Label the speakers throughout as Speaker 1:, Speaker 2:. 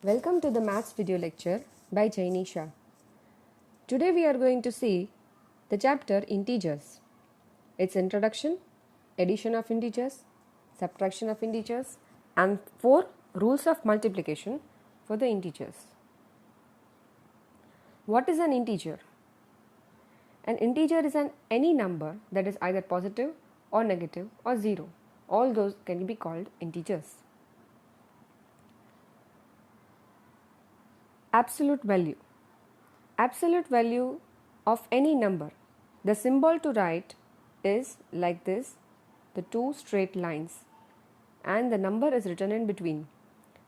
Speaker 1: Welcome to the Maths video lecture by Jaini Shah. Today we are going to see the chapter Integers, its introduction, addition of integers, subtraction of integers, and 4 rules of multiplication for the integers. What is an integer? An integer is any number that is either positive or negative or 0. All those can be called integers. Absolute value. Absolute value of any number. The symbol to write is like this, the two straight lines, and the number is written in between.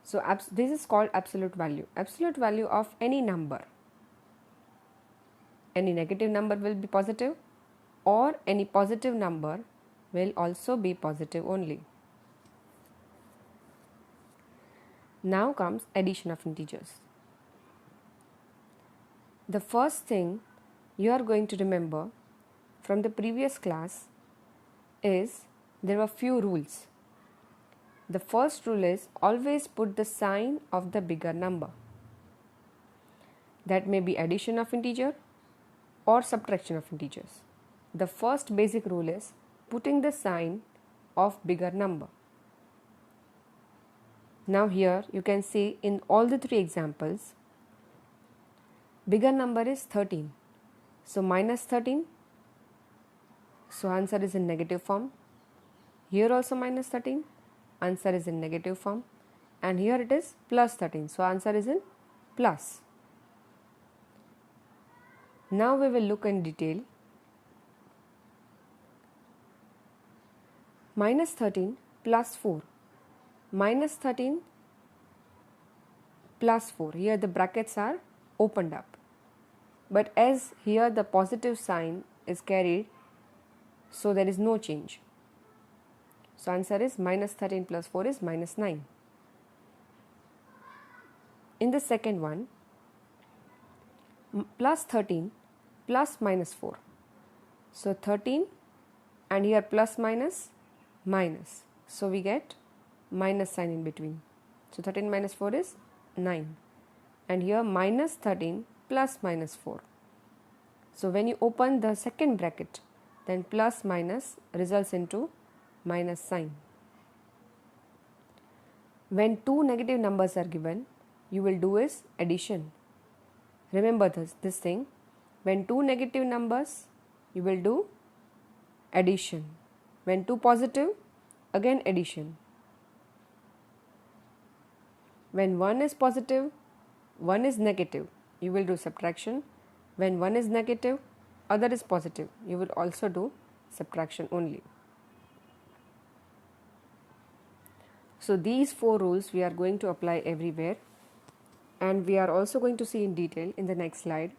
Speaker 1: So this is called absolute value. Absolute value of any number. Any negative number will be positive, or any positive number will also be positive only. Now comes addition of integers. The first thing you are going to remember from the previous class is there were few rules. The first rule is always put the sign of the bigger number. That may be addition of integer or subtraction of integers. The first basic rule is putting the sign of bigger number. Now here you can see in all the 3 examples, bigger number is 13. So minus 13. So answer is in negative form. Here also minus 13. Answer is in negative form. And here it is plus 13. So answer is in plus. Now we will look in detail. Minus 13 plus 4. Minus 13 plus 4. Here the brackets are opened up. But as here the positive sign is carried, so there is no change. So answer is minus 13 plus 4 is minus 9. In the second one, plus 13 plus minus 4. So 13 and here plus minus minus. So we get minus sign in between. So 13 minus 4 is 9. And here minus 13 plus minus 4. So when you open the second bracket, then plus minus results into minus sign. When 2 negative numbers are given, you will do is addition. Remember this thing. When 2 negative numbers, you will do addition. When 2 positive, again addition. When 1 is positive, 1 is negative, you will do subtraction. When 1 is negative, other is positive, you will also do subtraction only. So these 4 rules we are going to apply everywhere, and we are also going to see in detail in the next slide.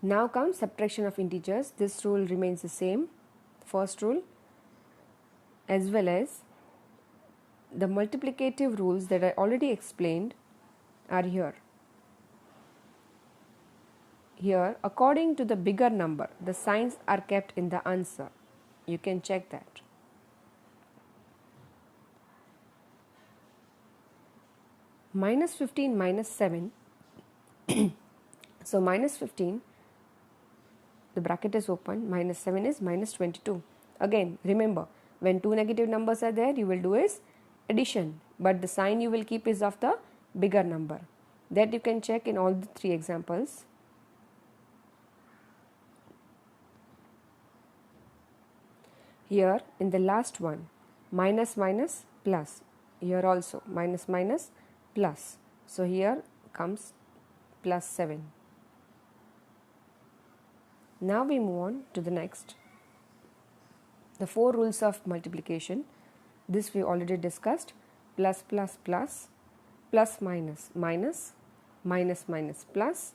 Speaker 1: Now comes subtraction of integers. This rule remains the same, first rule, as well as the multiplicative rules that I already explained are here. Here, according to the bigger number, the signs are kept in the answer. You can check that. Minus 15 minus 7. So minus 15, the bracket is open, minus 7 is minus 22. Again, remember, when 2 negative numbers are there, you will do is addition, but the sign you will keep is of the bigger number. That you can check in all the 3 examples. Here in the last one, minus minus plus. Here also minus minus plus. So here comes plus 7. Now we move on to the next. The 4 rules of multiplication. This we already discussed. Plus plus plus, plus minus minus, minus minus plus,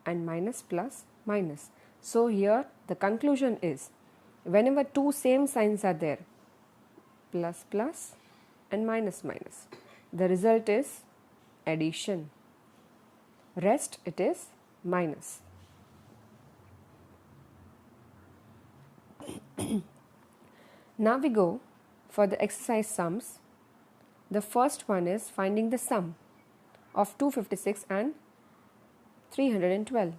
Speaker 1: and minus plus minus. So here the conclusion is, whenever 2 same signs are there, plus plus and minus minus, the result is addition. Rest it is minus. Now we go for the exercise sums. The first one is finding the sum of 256 and 312.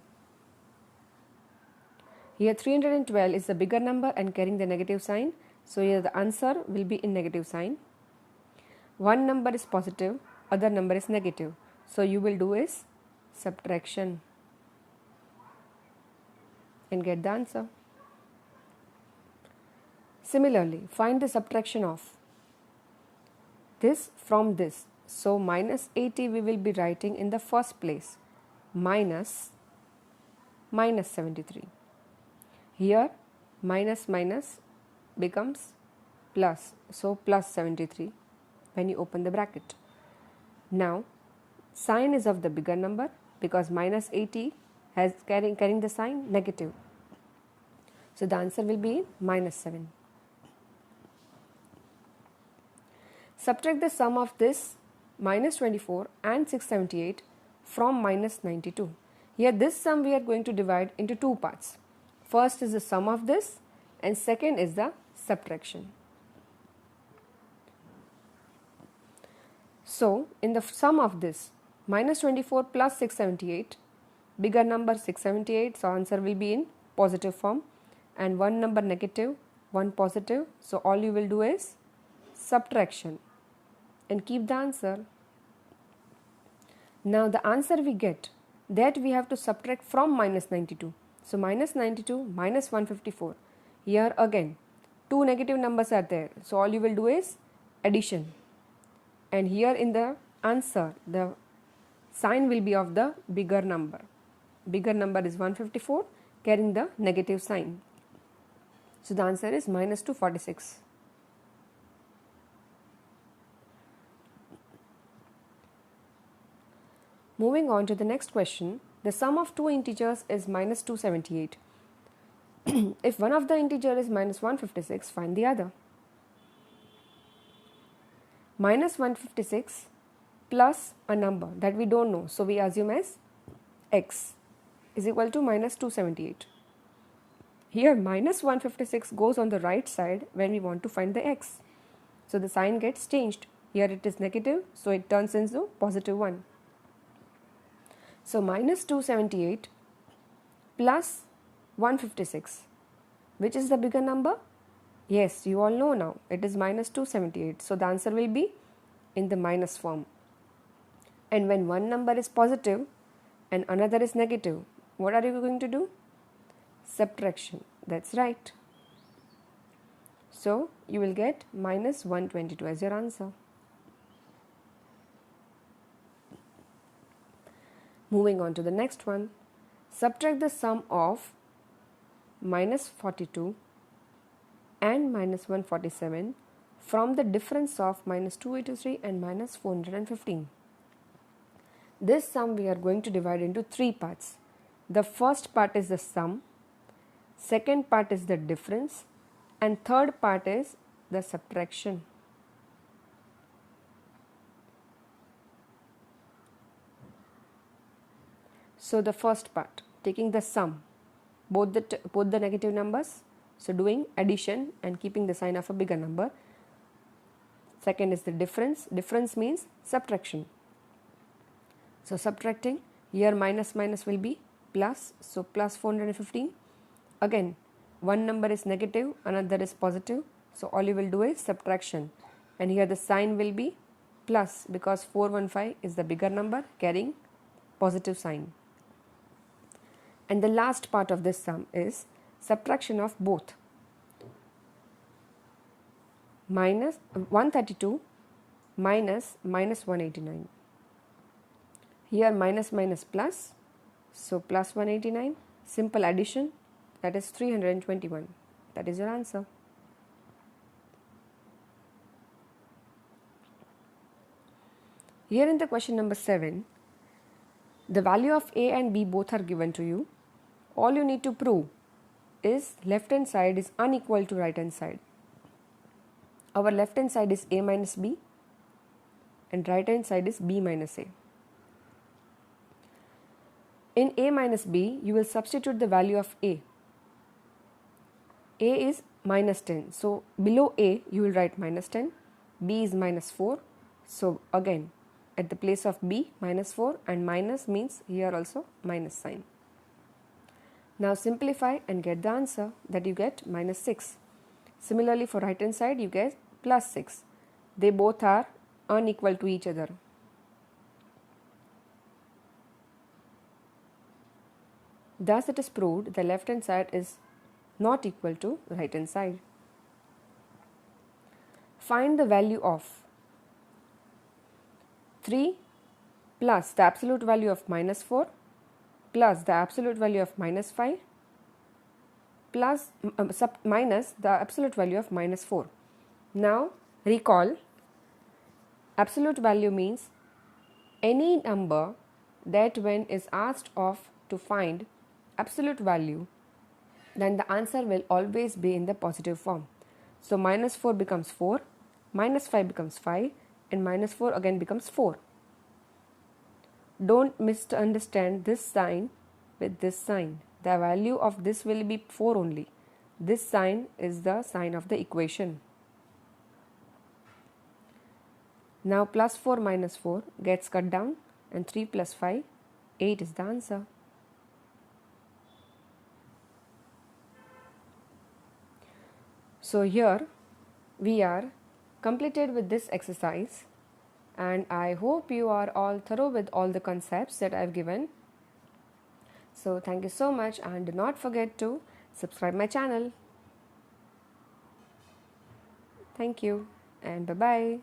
Speaker 1: Here 312 is the bigger number and carrying the negative sign. So here the answer will be in negative sign. One number is positive, other number is negative. So you will do is subtraction and get the answer. Similarly, find the subtraction of this from this. So minus 80 we will be writing in the first place, minus 73. Here minus minus becomes plus, so plus 73 when you open the bracket. Now sign is of the bigger number because minus 80 has carrying the sign negative. So the answer will be minus 7. Subtract the sum of this minus 24 and 678 from minus 92. Here this sum we are going to divide into two parts. First is the sum of this and second is the subtraction. So in the sum of this minus 24 plus 678, bigger number 678, so answer will be in positive form, and one number negative, one positive, so all you will do is subtraction and keep the answer. Now the answer we get, that we have to subtract from minus 92. So minus 92 minus 154. Here again two negative numbers are there, so all you will do is addition, and here in the answer the sign will be of the bigger number. Bigger number is 154 carrying the negative sign. So the answer is minus 246. Moving on to the next question, the sum of two integers is minus 278. If one of the integer is minus 156, find the other. Minus 156 plus a number that we don't know, so we assume as x is equal to minus 278. Here minus 156 goes on the right side when we want to find the x. So the sign gets changed. Here it is negative, so it turns into positive 1. So minus 278 plus 156. Which is the bigger number? Yes, you all know now. It is minus 278. So the answer will be in the minus form. And when one number is positive and another is negative, what are you going to do? Subtraction. That's right. So you will get minus 122 as your answer. Moving on to the next one. Subtract the sum of minus 42 and minus 147 from the difference of minus 283 and minus 415. This sum we are going to divide into three parts. The first part is the sum, second part is the difference, and third part is the subtraction. So the first part, taking the sum, both the negative numbers, so doing addition and keeping the sign of a bigger number. Second is the difference. Difference means subtraction. So subtracting, here minus minus will be plus, so plus 415. Again, one number is negative, another is positive, so all you will do is subtraction, and here the sign will be plus because 415 is the bigger number carrying positive sign. And the last part of this sum is subtraction of both. Minus 132 minus minus 189. Here minus minus plus, so plus 189. Simple addition, that is 321. That is your answer. Here in the question number 7, the value of a and b both are given to you. All you need to prove is left hand side is unequal to right hand side. Our left hand side is a minus b and right hand side is b minus a. In a minus b, you will substitute the value of a. A is minus 10, so below a you will write minus 10, b is minus 4, So again, at the place of b, minus 4, and minus means here also minus sign. Now simplify and get the answer that you get minus 6. Similarly, for right hand side you get plus 6. They both are unequal to each other. Thus it is proved the left hand side is not equal to right hand side. Find the value of 3 plus the absolute value of minus 4 plus the absolute value of minus 5 plus minus the absolute value of minus 4. Now recall, absolute value means any number that when is asked of to find absolute value, then the answer will always be in the positive form. So minus 4 becomes 4, minus 5 becomes 5, and minus 4 again becomes 4. Don't misunderstand this sign with this sign. The value of this will be 4 only. This sign is the sign of the equation. Now plus 4 minus 4 gets cut down, and 3 plus 5, 8 is the answer. So here we are completed with this exercise, and I hope you are all thorough with all the concepts that I have given. So thank you so much, and do not forget to subscribe my channel. Thank you and bye-bye.